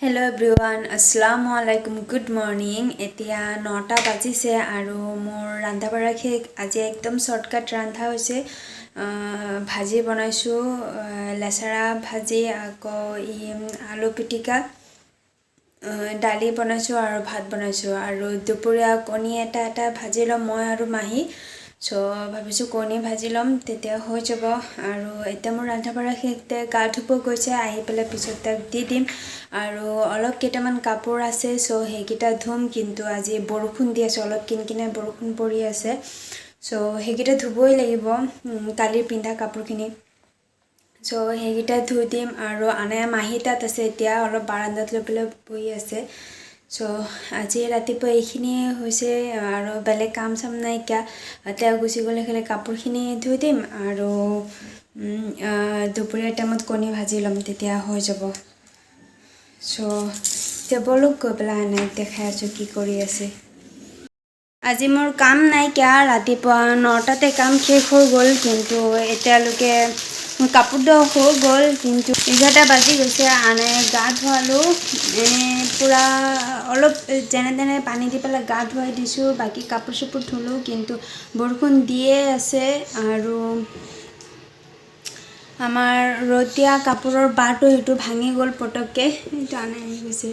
Hello everyone, Assalamualaikum, good morning. এতিয়া 9টা বাজিছে আৰু মোৰ ৰান্ধা বাঢ়া শেষ। আজি একদম শৰ্টকাট ৰান্ধা হৈছে। ভাজি বনাইছো, লেচাৰা ভাজি, আকৌ আলু পিটিকা, দালি বনাইছো আৰু ভাত বনাইছো আৰু দুপৰীয়া কণী এটা ভাজি লম মই আৰু মাহী। সো ভাবিছো কণী ভাজি লম, তেতিয়া হৈ যাব। আৰু এতিয়া মোৰ ৰান্ধা বাঢ়া শেষ, গা ধুব গৈছে, আহি পেলাই পিছত তাক দি দিম। আৰু অলপ কেইটামান কাপোৰ আছে, সো সেইকেইটা ধুম, কিন্তু আজি বৰষুণ দি আছে, অলপ কিনকিনে বৰষুণ পৰি আছে, সো সেইকেইটা ধুবই লাগিব, কালিৰ পিন্ধা কাপোৰখিনি। সো সেইকেইটা ধুই দিম। আৰু আনায়া মাহী তাত আছে, এতিয়া অলপ বাৰান্দাত লৈ পেলাই বহি আছে। সো আজি ৰাতিপুৱা এইখিনিয়ে হৈছে আৰু বেলেগ কাম চাম নাইকিয়া। তেওঁ গুচি গ'লে খালি কাপোৰখিনি ধুই দিম আৰু দুপৰীয়া টাইমত কণী ভাজি ল'ম, তেতিয়া হৈ যাব। সো এতিয়া বলক গৈ পেলাই আনাইক দেখাই আছোঁ কি কৰি আছে। আজি মোৰ কাম নাইকিয়া, ৰাতিপুৱা 9টাতে কাম শেষ হৈ গ'ল, কিন্তু এতিয়ালৈকে কাপোৰ ধোৱা হৈ গ'ল, কিন্তু 11টা বাজি গৈছে। আনাইক গা ধোৱালোঁ, পূৰা অলপ যেনে তেনে পানী দি পেলাই গা ধুৱাই দিছোঁ, বাকী কাপোৰ চাপোৰ ধুলোঁ, কিন্তু বৰষুণ দিয়ে আছে আৰু আমাৰ ৰ'দ দিয়া কাপোৰৰ বাৰটো সেইটো ভাঙি গ'ল পটককৈ, সেইটো আনাই আহি গৈছে।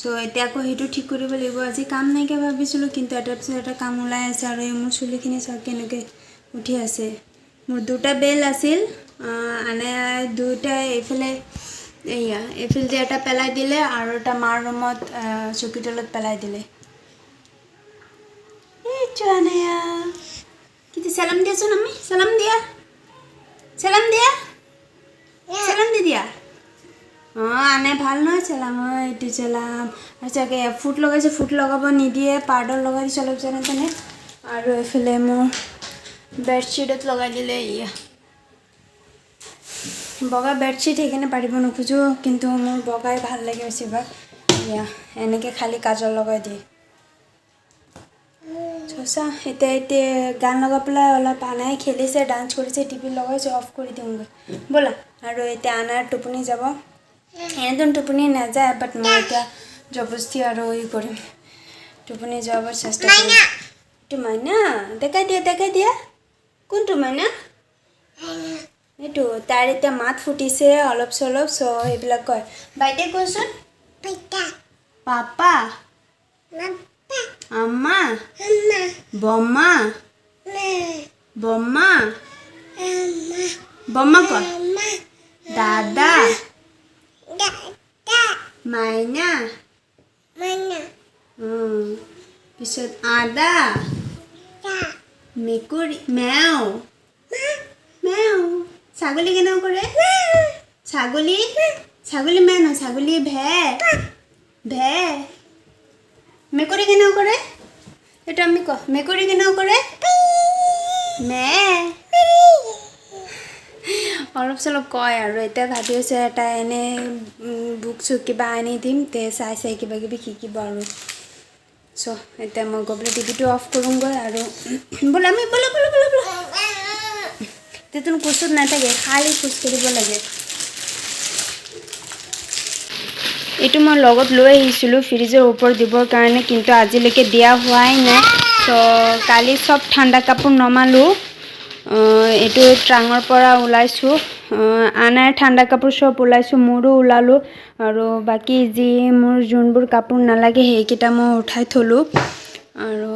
সো এতিয়া আকৌ সেইটো ঠিক কৰিব লাগিব। আজি কাম নাইকিয়া ভাবিছিলোঁ, কিন্তু এটাৰ পিছত এটা কাম ওলাই আছে। আৰু এই মোৰ চুলিখিনি চাওক কেনেকৈ উঠি আছে। মোৰ দুটা বেল আছিল, আনাই দুটা এইফালে এইফালে এটা পেলাই দিলে আৰু এটা মাৰ ৰুমত চকী তলত পেলাই দিলে। এইটো আনায়া কিন্তু চালাম দিয়াচোন, আমি চালাম দিয়া, চালাম দিয়া, চালাম দি দিয়া। আনে ভাল নহয় চেলাম, এইটো চেলাম। আৰু চাগে ফুট লগাইছে, ফুট লগাব নিদিয়ে, পাউডাৰ লগাই দিছে অলপ যেনে তেনে। আৰু এইফালে মোৰ বেডশ্বীটত লগাই দিলে বগা বেডশ্বীট, সেইকাৰণে পাৰিব নোখোজোঁ, কিন্তু মোৰ বগাই ভাল লাগে বেছিভাগ। এনেকৈ খালী কাজল লগাই দিয়ে। চা এতিয়া গান লগাই পেলাই অলপ আনাই খেলিছে, ডান্স কৰিছে, টিভি লগাইছে, অফ কৰি দিওঁগৈ ব'লা। আৰু এতিয়া আনাৰ টোপনি যাব, এনেতো টোপনি নাযায়, বাট মই এতিয়া জবৰদস্তি আৰু কৰিম, টোপনি যাবৰ চেষ্টা কৰিম। এইটো মাইনা, দেখাই দিয়া, কোনটো মাইনা? এইটো তাৰ এতিয়া মাত ফুটিছে অলপ চলপ, চ' সেইবিলাক কয়। বাইদেউ কৈচোন, পাপা, আম্মা, বম্মা, বম্মা, বম্মা কয়, দাদা, মাইনা, পিছত আদা, মেকুৰী, মেও, মেও। ছাগলী কেনেকুৱা কৰে? ছাগলী মে নহয়, ছাগলী ভে, ভে। মেকুৰী কেনেকুৱা কৰে? এইটো আমি কওঁ, মেকুৰী কেনেকুৱা কৰে? মে। অলপ চলপ কয়। আৰু এতিয়া ভাবি আছে এটা এনে বুক চুক কিবা আনি দিম, তে চাই কিবা কিবি শিকিব আৰু। চ' এতিয়া মই গৈ পেলাই টিভিটো অফ কৰোঁগৈ আৰু বোলে আমি বোলো তেতিয়ানো কোচত নাথাকে, খালী খোজ কাঢ়িব লাগে। এইটো মই লগত লৈ আহিছিলোঁ ফ্ৰিজৰ ওপৰত দিবৰ কাৰণে, কিন্তু আজিলৈকে দিয়া হোৱাই নাই। ত' কালি চব ঠাণ্ডা কাপোৰ নমালোঁ, এইটো ট্ৰাঙৰ পৰা ওলাইছোঁ, আনাৰ ঠাণ্ডা কাপোৰ চব ওলাইছোঁ, মোৰো ওলালোঁ। আৰু বাকী যি মোৰ যোনবোৰ কাপোৰ নালাগে সেইকেইটা মই উঠাই থলোঁ। আৰু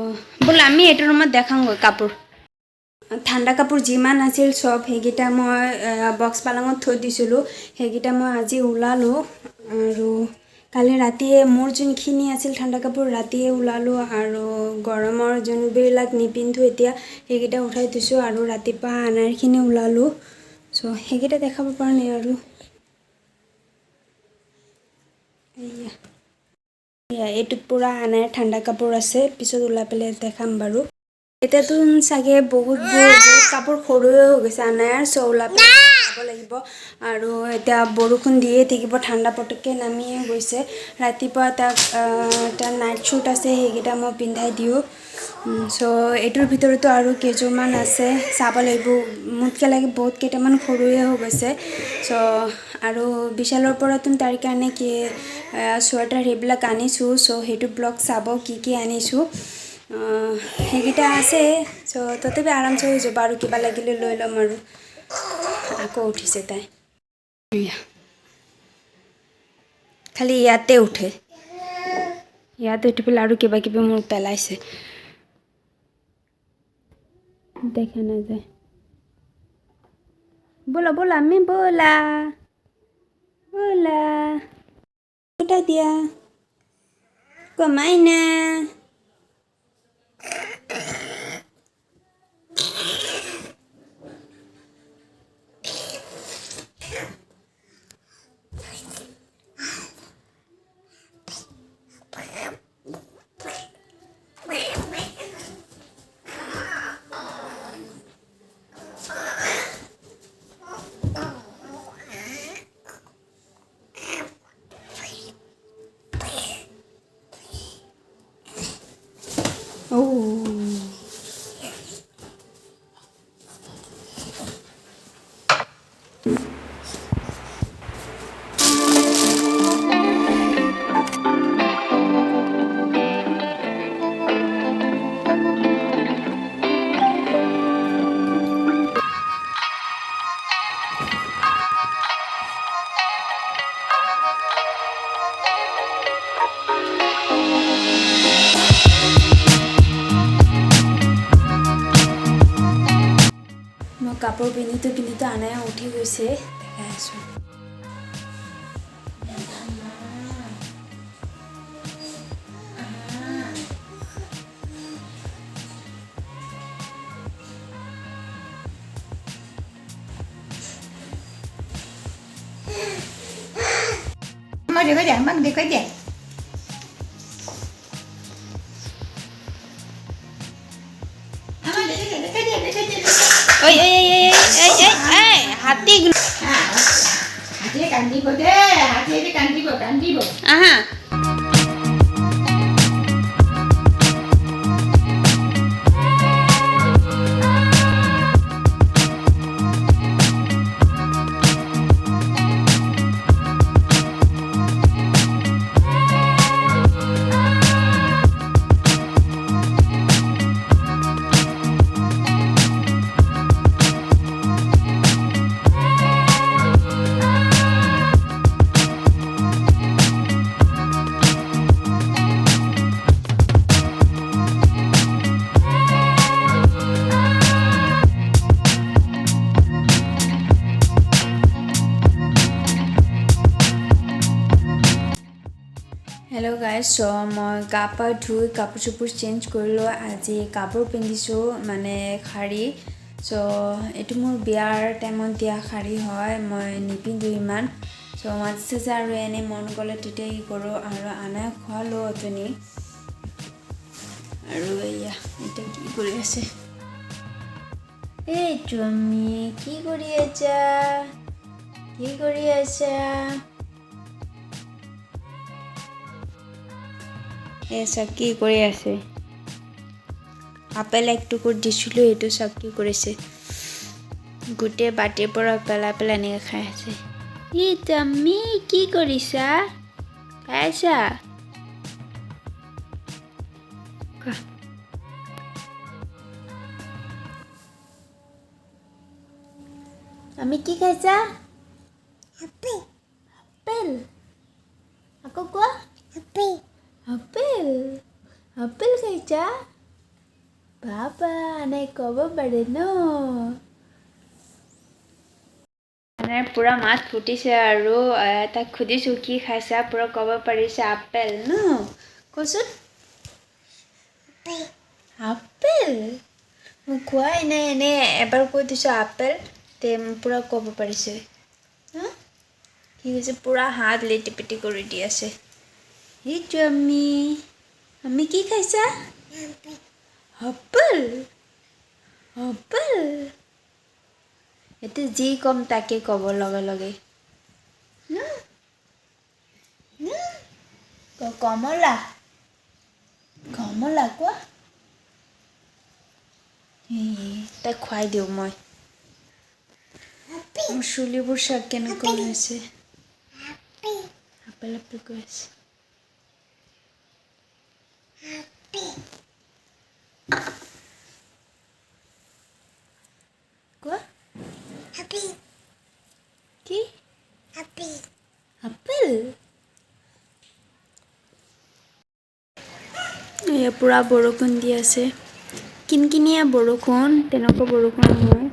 বোলে আমি এইটো ৰুমত দেখাওঁগৈ কাপোৰ, ঠাণ্ডা কাপোৰ যিমান আছিল চব সেইকেইটা মই বক্স পালাঙত থৈ দিছিলোঁ, সেইকেইটা মই আজি ওলালোঁ। আৰু কালি ৰাতিয়ে মোৰ যোনখিনি আছিল ঠাণ্ডা কাপোৰ ৰাতিয়ে ওলালোঁ, আৰু গৰমৰ যোনবিলাক নিপিন্ধোঁ এতিয়া সেইকেইটা উঠাই থৈছোঁ, আৰু ৰাতিপুৱা আনাৰখিনি ওলালোঁ। চ' সেইকেইটা দেখাব পৰা নাই আৰু। এইটোত পূৰা আনাৰ ঠাণ্ডা কাপোৰ আছে, পিছত ওলাই পেলাই দেখাম বাৰু। এতিয়া তো চাগে বহুত কাপোৰ সৰুৱে হৈ গৈছে আনায়াৰ চৌলা খাব লাগিব আৰু এতিয়া বৰষুণ দিয়ে থাকিব ঠাণ্ডা পটককে নামিয়ে গৈছে ৰাতিপুৱা এটা নাইট শ্বুট আছে সেইকেইটা মই পিন্ধাই দিওঁ সো এইটোৰ ভিতৰতো আৰু কেইযোৰমান আছে চাব লাগিব মোতকে লাগে বহুত কেইটামান সৰুৱে হৈ গৈছে সো আৰু বিশালৰ পৰা তুমি তাৰ কাৰণে কি সোৱেটাৰ সেইবিলাক আনিছোঁ সো সেইটো ব্লগ চাব কি আনিছোঁ সেইকেইটা আছে সো তথাপি আৰামছে হৈ যাব আৰু কিবা লাগিলে লৈ ল'ম আৰু আকৌ উঠিছে তাই খালি ইয়াতে উঠে ইয়াতে উঠি পেলাই আৰু কিবা কিবি মোৰ পেলাইছে দেখা নাযায় बोला बोला मैं बोला बोला उठा दिया कमाई ना কাপোৰ পিন্ধিতো আনায়া উঠি গৈছে দেখাই আছো Mang দেখুৱাই দিয়া ঐ হাতী হাতীয়ে কান্দিব দে হাতীয়ে কান্দিব আহা हेलो गाइस सो मैं गापा धुई कापोर चुपुर चेंज करिलो আজি कापोर पिंधिसो माने खाड़ी सो एटु मोर बियार टाइमत दिया खाड़ी হয় মই নিপিন্ধু ইমান সো মাঝে আৰু এনে মন গলে তেতেই কৰো আৰু আনা খোৱালো অতনি আৰু এয়া এটা কি কৰি আছে এই তুমি কি কৰি আছা सब की কৰি আছে আপেল এক টুকুৰ দিছিলো এটো সব কি কৰিছে গুটে বাটিৰ পৰা পেলা নে খাই আছে ই তুমি কি কৰিছা খাইছা আমি কি খাইছা আপেল আকৌ কোৱা আপেল খাইছা বাবা নাই কব পাৰে ন মানে পুৰা মাত ফুটিছে আৰু তাক খুদিছো কি খাইছা পুৰা কব পাৰিছে আপেল ন কোচোন আপেল মই কোৱাই নাই এনে এবাৰ কৈ দিছো আপেল তে পুৰা কব পাৰিছে কি হৈছে পুৰা হাত লেটি পেটি কৰি দি আছে এই তুমি আমি কি খাইছা আপেল আপেল এতিয়া যি কম তাকে ক'ব লগে লগে কমলা কমলা কোৱা তাক খুৱাই দিওঁ মই মোৰ চুলিবোৰ চাক কেনেকুৱা হৈছে আপেল আপেল কৈ আছে কোৱা কি আপেল এয়া পুৰা বৰষুণ দি আছে কিনকিনিয়া বৰষুণ তেনেকুৱা বৰষুণ নহয়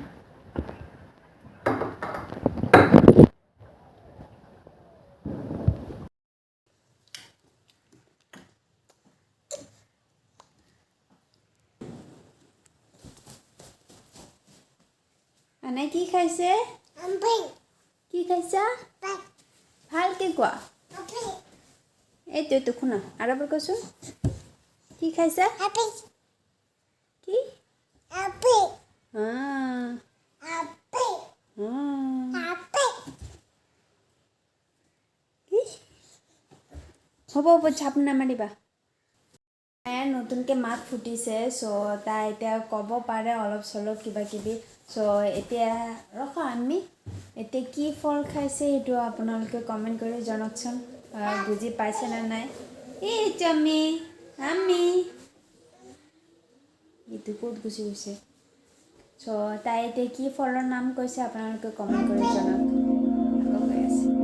আনাই কি খাইছে কি খাইছা ভালকে কোৱা এইটো শুনা আৰু এবাৰ কৈছোঁ কি খাইছা কি হ'ব হ'ব চাপ নামাৰিবা নতুনকৈ মাত ফুটিছে চ' তাই এতিয়া ক'ব পাৰে অলপ চলপ কিবা কিবি চ' এতিয়া ৰখা আমি এতিয়া কি ফল খাইছে সেইটো আপোনালোকে কমেণ্ট কৰি জনাওকচোন বুজি পাইছে নে নাই এইটো আমি এইটো ক'ত গুচি গৈছে চ' তাই এতিয়া কি ফলৰ নাম কৈছে আপোনালোকে কমেণ্ট কৰি জনাওক আকৌ কৈ আছে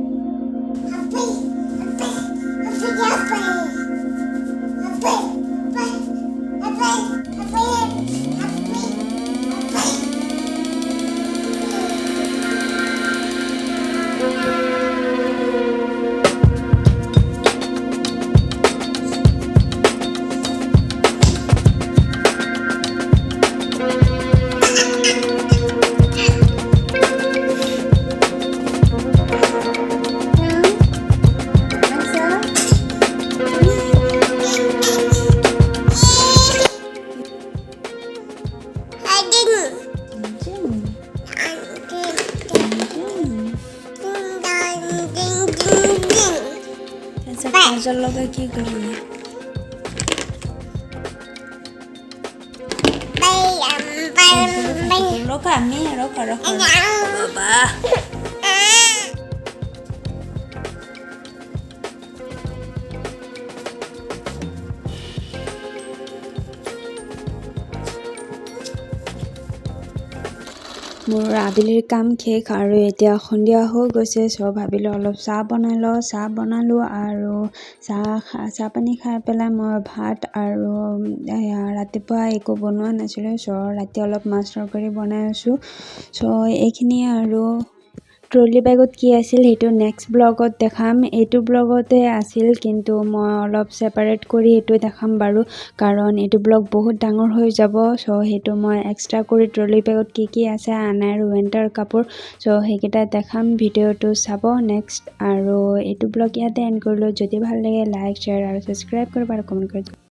কাজল লগাই কি কৰিলে ৰখা আমি ৰখা বাবা মোৰ আবেলিৰ কাম শেষ আৰু এতিয়া সন্ধিয়া হৈ গৈছে চ' ভাবিলোঁ অলপ চাহ বনাই লওঁ চাহ বনালোঁ আৰু চাহ পানী খাই পেলাই মই ভাত আৰু ৰাতিপুৱা একো বনোৱা নাছিলোঁ চ' ৰাতি অলপ মাছ তৰকাৰী বনাই আছোঁ চ' এইখিনিয়ে আৰু ট্ৰলি বেগত কি আছিল সেইটো নেক্সট ব্লগত দেখাম এইটো ব্লগতে আছিল কিন্তু মই অলপ ছেপাৰেট কৰি এইটো দেখাম বাৰু কাৰণ এইটো ব্লগ বহুত ডাঙৰ হৈ যাব চ' সেইটো মই এক্সট্ৰা কৰি ট্ৰলি বেগত কি আছে আনায়াৰ উইণ্টাৰ কাপোৰ চ' সেইকেইটা দেখাম ভিডিঅ'টো চাব নেক্সট আৰু এইটো ব্লগ ইয়াতে এণ্ড কৰিলোঁ যদি ভাল লাগে লাইক শ্বেয়াৰ আৰু ছাবস্ক্ৰাইব কৰিব আৰু কমেণ্ট কৰি